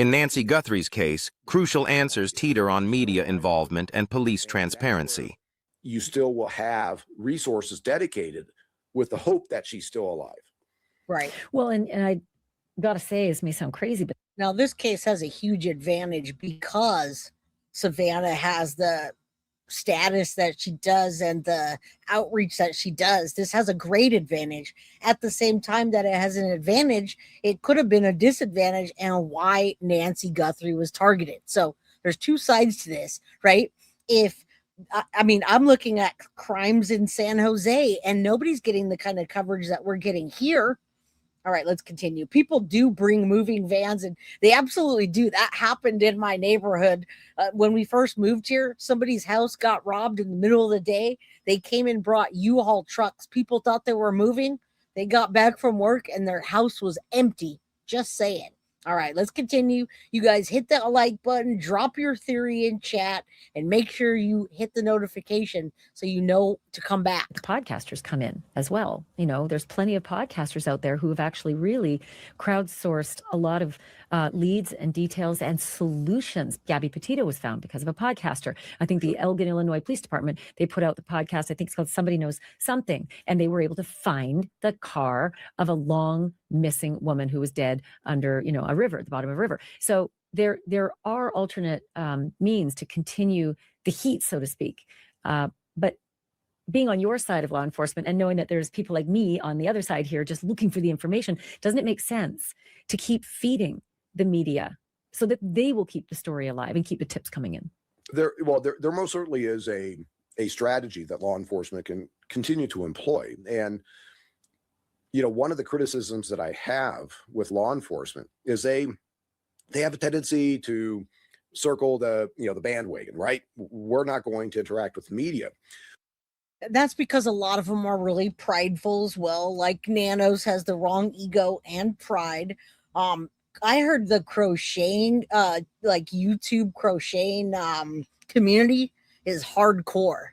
In Nancy Guthrie's case, crucial answers teeter on media involvement and police transparency. You still will have resources dedicated with the hope that she's still alive. Right. Well, and I got to say, this may sound crazy, but now this case has a huge advantage because Savannah has the status that she does and the outreach that she does. This has a great advantage. At the same time that it has an advantage, it could have been a disadvantage and why Nancy Guthrie was targeted. So there's two sides to this, right? I'm looking at crimes in San Jose and nobody's getting the kind of coverage that we're getting here. All right, let's continue. People do bring moving vans, and they absolutely do. That happened in my neighborhood. When we first moved here, somebody's house got robbed in the middle of the day. They came and brought U-Haul trucks. People thought they were moving. They got back from work, and their house was empty. Just saying. All right, let's continue. You guys hit that like button, drop your theory in chat, and make sure you hit the notification so you know to come back. Podcasters come in as well. You know, there's plenty of podcasters out there who have actually really crowdsourced a lot of leads and details and solutions. Gabby Petito was found because of a podcaster. I think the Elgin, Illinois Police Department, they put out the podcast, I think it's called Somebody Knows Something, and they were able to find the car of a long missing woman who was dead under, a river, at the bottom of a river. So there are alternate means to continue the heat, so to speak. But being on your side of law enforcement and knowing that there's people like me on the other side here just looking for the information, doesn't it make sense to keep feeding the media so that they will keep the story alive and keep the tips coming in? There most certainly is a strategy that law enforcement can continue to employ. And one of the criticisms that I have with law enforcement is they have a tendency to circle the bandwagon, right? We're not going to interact with media. That's because a lot of them are really prideful as well. Like Nanos has the wrong ego and pride. I heard the crocheting, like YouTube crocheting community is hardcore.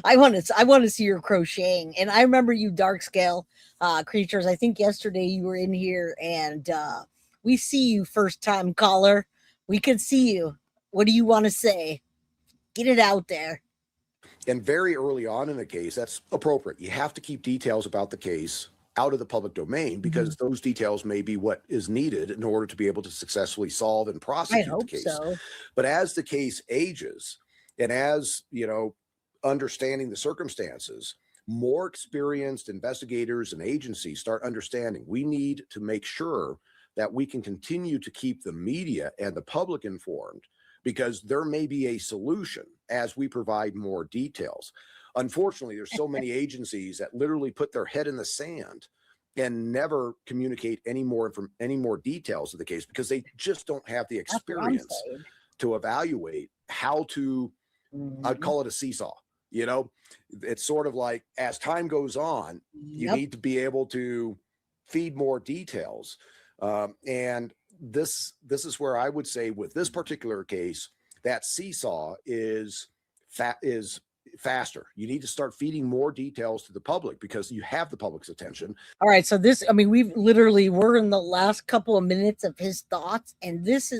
I want to see your crocheting. And I remember you dark scale creatures. I think yesterday you were in here and we see you, first time caller. We can see you. What do you want to say? Get it out there. And very early on in the case, that's appropriate. You have to keep details about the case out of the public domain because those details may be what is needed in order to be able to successfully solve and prosecute the case. So. But as the case ages and as, understanding the circumstances, more experienced investigators and agencies start understanding we need to make sure that we can continue to keep the media and the public informed because there may be a solution as we provide more details. Unfortunately, there's so many agencies that literally put their head in the sand and never communicate any more details of the case because they just don't have the experience to evaluate how to, I'd call it a seesaw. It's sort of like as time goes on, you need to be able to feed more details. And this is where I would say with this particular case, that seesaw is faster. You need to start feeding more details to the public because you have the public's attention. All right. So we're in the last couple of minutes of his thoughts. And this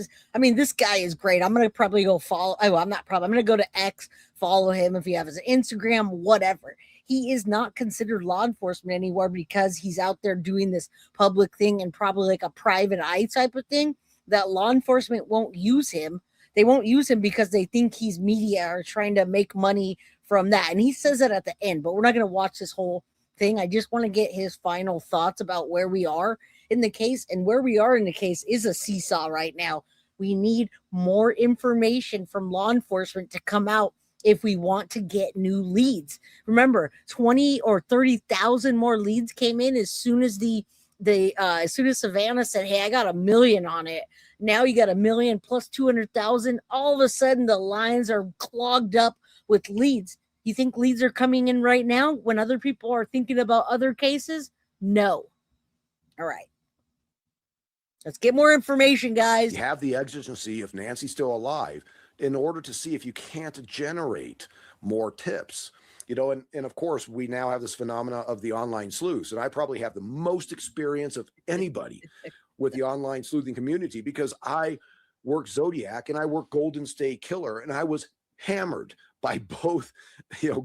guy is great. I'm going to probably go follow. I'm going to go to X, follow him if he has his Instagram, whatever. He is not considered law enforcement anymore because he's out there doing this public thing and probably like a private eye type of thing that law enforcement won't use him. They won't use him because they think he's media or trying to make money from that. And he says that at the end, but we're not going to watch this whole thing. I just want to get his final thoughts about where we are in the case, and where we are in the case is a seesaw right now. We need more information from law enforcement to come out if we want to get new leads. Remember, 20 or 30,000 more leads came in as soon as as soon as Savannah said, hey, I got 1 million on it. Now you got 1 million plus 200,000. All of a sudden the lines are clogged up with leads. You think leads are coming in right now when other people are thinking about other cases? No. All right. Let's get more information, guys. You have the exigency of Nancy still alive in order to see if you can't generate more tips. And of course, we now have this phenomena of the online sleuths, and I probably have the most experience of anybody with the online sleuthing community because I work Zodiac and I work Golden State Killer, and I was hammered by both,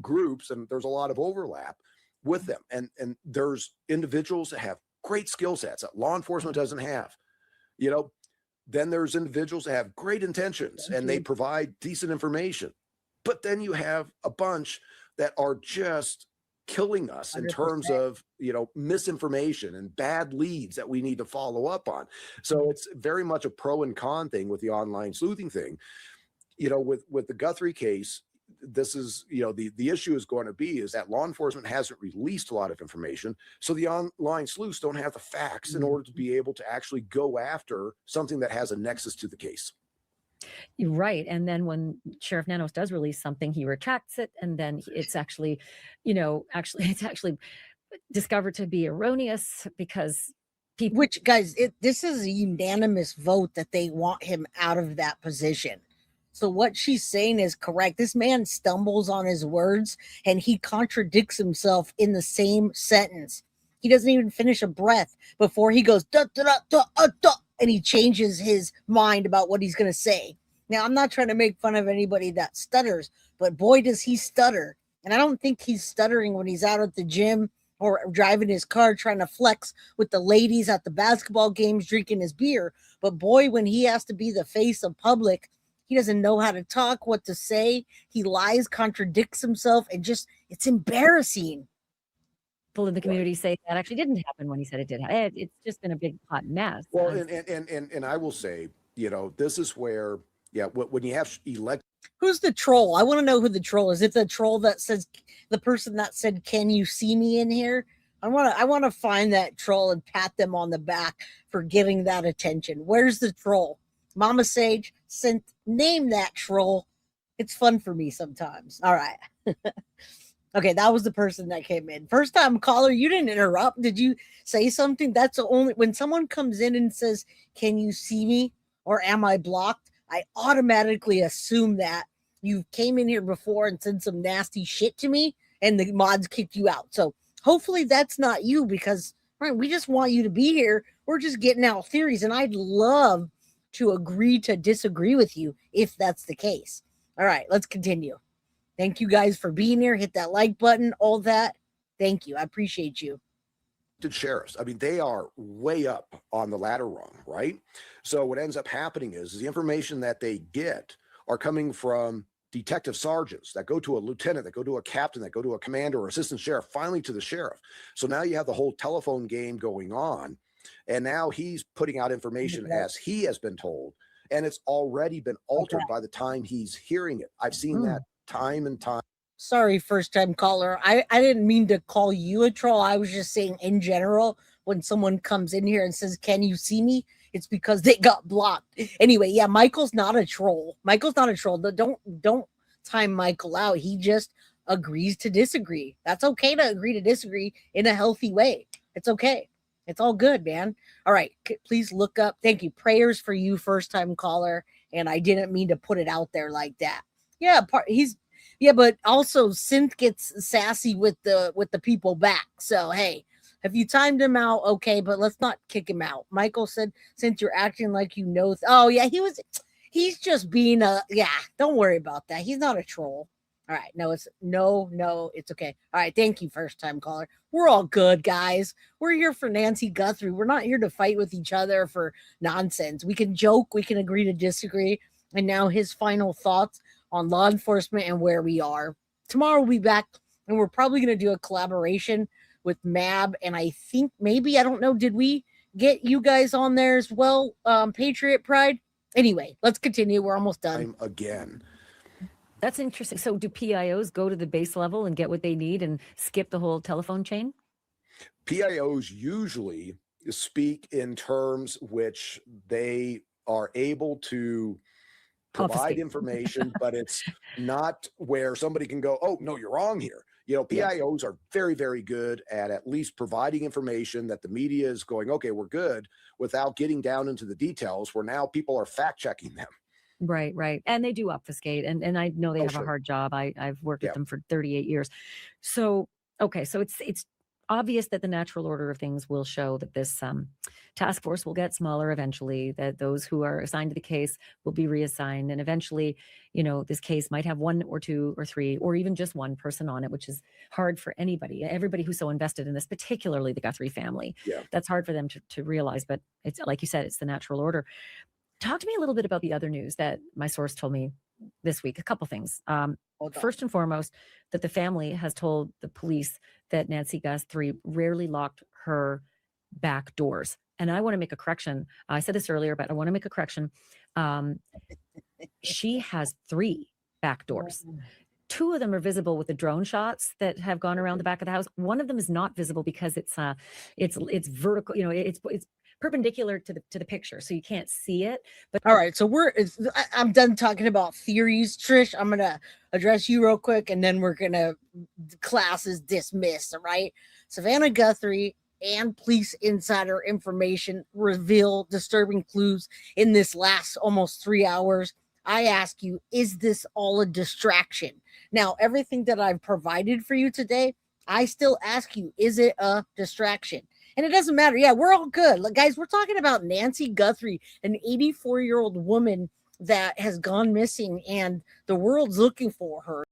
groups, and there's a lot of overlap with them. And there's individuals that have great skill sets that law enforcement doesn't have. Then there's individuals that have great intentions and they provide decent information. But then you have a bunch that are just killing us in 100%. terms of, misinformation and bad leads that we need to follow up on. So it's very much a pro and con thing with the online sleuthing thing. With the Guthrie case, this is, the issue is going to be is that law enforcement hasn't released a lot of information. So the online sleuths don't have the facts in order to be able to actually go after something that has a nexus to the case. You're right. And then when Sheriff Nanos does release something, he retracts it. And then it's actually, it's actually discovered to be erroneous because people. Which, guys, this is a unanimous vote that they want him out of that position. So what she's saying is correct. This man stumbles on his words and he contradicts himself in the same sentence. He doesn't even finish a breath before he goes, da, da, da, da, da, and he changes his mind about what he's going to say. Now, I'm not trying to make fun of anybody that stutters, but boy, does he stutter. And I don't think he's stuttering when he's out at the gym or driving his car trying to flex with the ladies at the basketball games, drinking his beer. But boy, when he has to be the face of public, he doesn't know how to talk, what to say. He lies, contradicts himself, and it's embarrassing. People in the community say that actually didn't happen when he said it did. It's just been a big hot mess. Well, and I will say, this is where, when you have Who's the troll? I want to know who the troll is. Is it the troll that says, the person that said, "Can you see me in here?" I want to find that troll and pat them on the back for getting that attention. Where's the troll? Mama Sage sent, name that troll. It's fun for me sometimes. All right. Okay, that was the person that came in. First time caller, you didn't interrupt. Did you say something? That's the only, when someone comes in and says, "Can you see me?" or "Am I blocked?" I automatically assume that you came in here before and said some nasty shit to me and the mods kicked you out. So hopefully that's not you because, right, we just want you to be here. We're just getting out theories, and I'd love to agree to disagree with you if that's the case. All right, let's continue. Thank you guys for being here. Hit that like button, all that. Thank you. I appreciate you. Sheriffs, I mean, they are way up on the ladder rung, right? So what ends up happening is the information that they get are coming from detective sergeants that go to a lieutenant, that go to a captain, that go to a commander or assistant sheriff, finally to the sheriff. So now you have the whole telephone game going on. And now he's putting out information as he has been told, and it's already been altered by the time he's hearing it. I've seen that time and time. Sorry, first time caller. I didn't mean to call you a troll. I was just saying in general, when someone comes in here and says, "Can you see me?" it's because they got blocked. Anyway, yeah, Michael's not a troll. Michael's not a troll. Don't time Michael out. He just agrees to disagree. That's okay to agree to disagree in a healthy way. It's okay. It's all good, man. All right. Please look up. Thank you. Prayers for you, first time caller. And I didn't mean to put it out there like that. Yeah. But also Synth gets sassy with the people back. So, hey, if you timed him out, okay, but let's not kick him out. Michael said, since you're acting like you know. Oh yeah. He's just being don't worry about that. He's not a troll. All right. No, it's okay. All right. Thank you, first time caller. We're all good, guys. We're here for Nancy Guthrie. We're not here to fight with each other for nonsense. We can joke. We can agree to disagree. And now his final thoughts on law enforcement and where we are. Tomorrow we'll be back, and we're probably going to do a collaboration with Mab. And I think maybe, I don't know, did we get you guys on there as well? Patriot Pride? Anyway, let's continue. We're almost done. Again. That's interesting. So do PIOs go to the base level and get what they need and skip the whole telephone chain? PIOs usually speak in terms which they are able to provide information, but it's not where somebody can go, "Oh, no, you're wrong here." PIOs are very, very good at least providing information that the media is going, "Okay, we're good," without getting down into the details where now people are fact checking them. Right. And they do obfuscate. And I know they have a hard job. I've worked with them for 38 years. So, okay. So it's obvious that the natural order of things will show that this task force will get smaller eventually, that those who are assigned to the case will be reassigned. And eventually, this case might have 1 or 2 or 3, or even just one person on it, which is hard for everybody who's so invested in this, particularly the Guthrie family. Yeah. That's hard for them to realize, but it's like you said, it's the natural order. Talk to me a little bit about the other news that my source told me this week. A couple things. First and foremost, that the family has told the police that Nancy Guthrie rarely locked her back doors. And I want to make a correction. I said this earlier, but I want to make a correction. She has 3 back doors. 2 of them are visible with the drone shots that have gone around the back of the house. One of them is not visible because it's vertical. It's perpendicular to the picture, so you can't see it. But all right, so I'm done talking about theories, Trish. I'm gonna address you real quick, and then we're gonna class is dismissed. All right, Savannah Guthrie and police insider information reveal disturbing clues in this last almost 3 hours. I ask you, is this all a distraction? Now, everything that I've provided for you today, I still ask you, is it a distraction? And it doesn't matter. Yeah, we're all good. Look, guys, we're talking about Nancy Guthrie, an 84-year-old woman that has gone missing, and the world's looking for her.